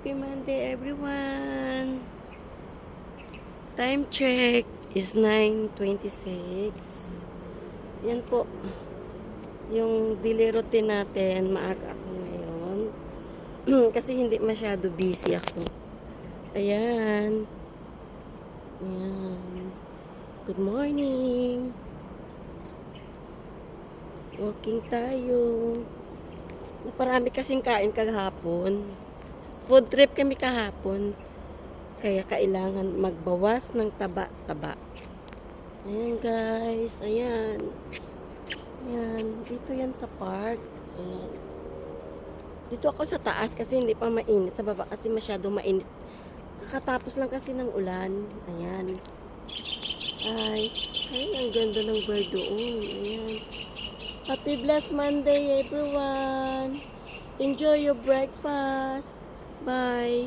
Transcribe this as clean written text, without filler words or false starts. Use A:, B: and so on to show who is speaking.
A: Happy Monday, everyone! Time check is 9:26. Yan po. Yung daily routine natin, maaga ako ngayon. Kasi hindi masyado busy ako. Ayan. Ayan. Good morning. Walking tayo. Naparami kasing kain kagahapon. Food trip kami kahapon. Kaya kailangan magbawas ng taba-taba. Ayan guys, ayan. Ayan, dito yan sa park. Ayan. Dito ako sa taas kasi hindi pa mainit. Sa baba kasi masyado mainit. Kakatapos lang kasi ng ulan. Ayan. Ay, ang ganda ng bird doon. Ayan. Happy blessed Monday everyone. Enjoy your breakfast. Bye.